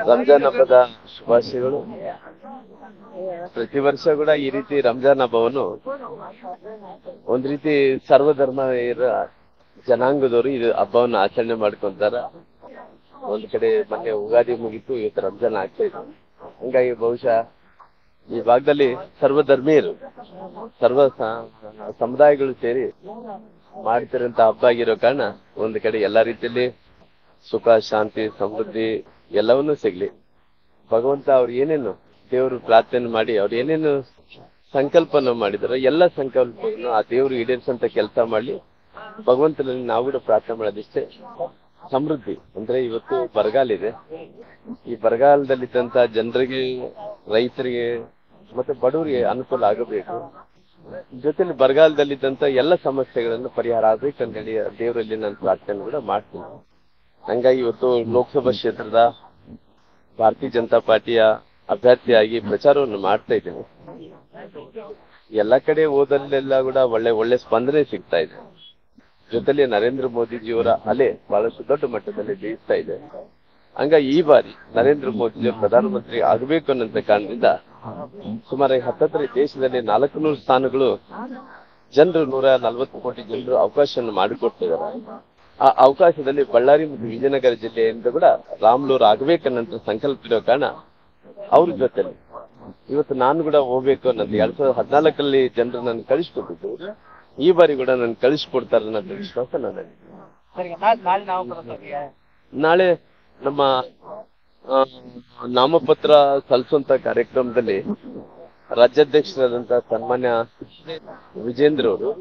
ರಂಜಾನ್ ಹಬ್ಬದ ಶುಭಾಶಯಗಳು. ಪ್ರತಿ ವರ್ಷ ಕೂಡ ಈ ರೀತಿ ರಂಜಾನ್ ಹಬ್ಬವನ್ನು ಒಂದ್ ರೀತಿ ಸರ್ವಧರ್ಮ ಜನಾಂಗದವರು ಇದು ಹಬ್ಬವನ್ನು ಆಚರಣೆ ಮಾಡ್ಕೊಂತಾರ. ಒಂದ್ ಕಡೆ ಮೊನ್ನೆ ಉಗಾದಿ ಮುಗಿತು, ಇವತ್ತು ರಂಜಾನ್ ಆಗ್ತಾ ಇದೆ. ಹಂಗಾಗಿ ಬಹುಶಃ ಈ ಭಾಗದಲ್ಲಿ ಸರ್ವಧರ್ಮೀಯರು, ಸರ್ವ ಸಮುದಾಯಗಳು ಸೇರಿ ಮಾಡ್ತಿರೋಂತ ಹಬ್ಬ ಆಗಿರೋ ಕಾರಣ ಒಂದ್ ಕಡೆ ಎಲ್ಲಾ ರೀತಿಯಲ್ಲಿ ಸುಖ, ಶಾಂತಿ, ಸಮೃದ್ಧಿ ಎಲ್ಲವನ್ನೂ ಸಿಗ್ಲಿ. ಭಗವಂತ ಅವ್ರು ಏನೇನು ದೇವರು ಪ್ರಾರ್ಥನೆ ಮಾಡಿ ಅವ್ರು ಏನೇನು ಸಂಕಲ್ಪನ ಮಾಡಿದಾರೋ ಎಲ್ಲ ಸಂಕಲ್ಪವನ್ನು ಆ ದೇವರು ಈಡೇರಿಸಂತ ಕೆಲಸ ಮಾಡ್ಲಿ. ಭಗವಂತನಲ್ಲಿ ನಾವು ಕೂಡ ಪ್ರಾರ್ಥನೆ ಮಾಡೋದಿಷ್ಟೇ. ಸಮೃದ್ಧಿ ಅಂದ್ರೆ ಇವತ್ತು ಬರಗಾಲ ಇದೆ. ಈ ಬರಗಾಲದಲ್ಲಿದ್ದಂತ ಜನರಿಗೆ, ರೈತರಿಗೆ ಮತ್ತೆ ಬಡವರಿಗೆ ಅನುಕೂಲ ಆಗಬೇಕು. ಜೊತೆಲಿ ಬರಗಾಲದಲ್ಲಿದ್ದಂತ ಎಲ್ಲ ಸಮಸ್ಯೆಗಳನ್ನು ಪರಿಹಾರ ಆಗ್ಬೇಕಂತ ಹೇಳಿ ದೇವರಲ್ಲಿ ನಾನು ಪ್ರಾರ್ಥನೆ ಕೂಡ ಮಾಡ್ತೀನಿ. ಹಂಗಾಗಿ ಇವತ್ತು ಲೋಕಸಭಾ ಕ್ಷೇತ್ರದ ಭಾರತೀಯ ಜನತಾ ಪಾರ್ಟಿಯ ಅಭ್ಯರ್ಥಿಯಾಗಿ ಪ್ರಚಾರವನ್ನು ಮಾಡ್ತಾ ಇದ್ದೇನೆ. ಎಲ್ಲಾ ಕಡೆ ಹೋದಲ್ಲೆಲ್ಲ ಕೂಡ ಒಳ್ಳೆ ಸ್ಪಂದನೆ ಸಿಗ್ತಾ ಇದೆ. ಜೊತೆಲಿ ನರೇಂದ್ರ ಮೋದಿಜಿಯವರ ಅಲೆ ಬಹಳಷ್ಟು ದೊಡ್ಡ ಮಟ್ಟದಲ್ಲಿ ಬೀಳ್ತಾ ಇದೆ. ಹಂಗಾಗಿ ಈ ಬಾರಿ ನರೇಂದ್ರ ಮೋದಿಜಿಯವರು ಪ್ರಧಾನಮಂತ್ರಿ ಆಗಬೇಕು ಅನ್ನೋ ಕಾರಣದಿಂದ ಸುಮಾರು 10 ದೇಶದಲ್ಲಿ 400 ಸ್ಥಾನಗಳು ಜನರು 140 ಕೋಟಿ ಜನರು ಅವಕಾಶವನ್ನು ಮಾಡಿಕೊಡ್ತಿದ್ದಾರೆ. ಆ ಅವಕಾಶದಲ್ಲಿ ಬಳ್ಳಾರಿ ಮತ್ತು ವಿಜಯನಗರ ಜಿಲ್ಲೆಯಿಂದ ಕೂಡ ರಾಮ್ಲೂರ್ ಆಗ್ಬೇಕನ್ನಂತ ಸಂಕಲ್ಪ ಇರೋ ಕಾರಣ ಅವ್ರ ಜೊತೆಲಿ ಇವತ್ತು ನಾನು ಕೂಡ ಹೋಗ್ಬೇಕು ಅನ್ನೋದು 2014 ಜನರು ನಾನು ಕಳಿಸ್ಕೊಟ್ಟಿದ್ದು. ಈ ಬಾರಿ ಕೂಡ ನಾನು ಕಳಿಸ್ಕೊಡ್ತಾರೆ ಅನ್ನೋ ವಿಶ್ವಾಸ ನನಗೆ. ನಾಳೆ ನಮ್ಮ ನಾಮಪತ್ರ ಸಲ್ಲಿಸುವಂತ ಕಾರ್ಯಕ್ರಮದಲ್ಲಿ ರಾಜ್ಯಾಧ್ಯಕ್ಷರಾದಂತ ಸನ್ಮಾನ್ಯ ವಿಜೇಂದ್ರ ಅವರು,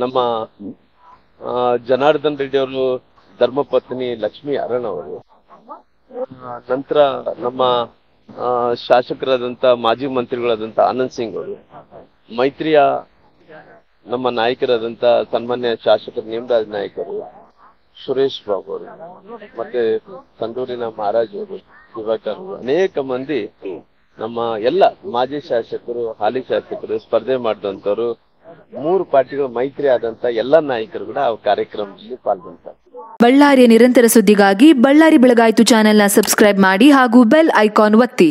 ನಮ್ಮ ಜನಾರ್ದನ್ ರೆಡ್ಡಿ ಅವರು ಧರ್ಮಪತ್ನಿ ಲಕ್ಷ್ಮೀ ಅರಣ್ ಅವರು, ನಂತರ ನಮ್ಮ ಶಾಸಕರಾದಂತ ಮಾಜಿ ಮಂತ್ರಿಗಳಾದಂತ ಆನಂದ್ ಸಿಂಗ್ ಅವರು, ಮೈತ್ರಿಯ ನಮ್ಮ ನಾಯಕರಾದಂತ ಸನ್ಮಾನ್ಯ ಶಾಸಕರು ನೇಮರಾಜ್ ನಾಯಕ್ ಅವರು, ಸುರೇಶ್ ಬಾಬು ಅವರು, ಮತ್ತೆ ಸಂಡೂರಿನ ಮಹಾರಾಜ್ ಅವರು, ದಿವಾಕರ್, ಅನೇಕ ಮಂದಿ ನಮ್ಮ ಎಲ್ಲ ಮಾಜಿ ಶಾಸಕರು, ಹಾಲಿ ಶಾಸಕರು, ಸ್ಪರ್ಧೆ ಮಾಡಿದಂತವ್ರು, 3 ಪಾರ್ಟಿಗಳು ಮೈತ್ರಿ ಆದಂತ ಎಲ್ಲಾ ನಾಯಕರು ಕೂಡ ಆ ಕಾರ್ಯಕ್ರಮದಲ್ಲಿ ಪಾಲ್ಗೊಂತಾರೆ. ಬಳ್ಳಾರಿಯ ನಿರಂತರ ಸುದ್ದಿಗಾಗಿ ಬಳ್ಳಾರಿ ಬೆಳಗಾಯಿತು ಚಾನೆಲ್ನ ಸಬ್ಸ್ಕ್ರೈಬ್ ಮಾಡಿ ಹಾಗೂ ಬೆಲ್ ಐಕಾನ್ ಒತ್ತಿ.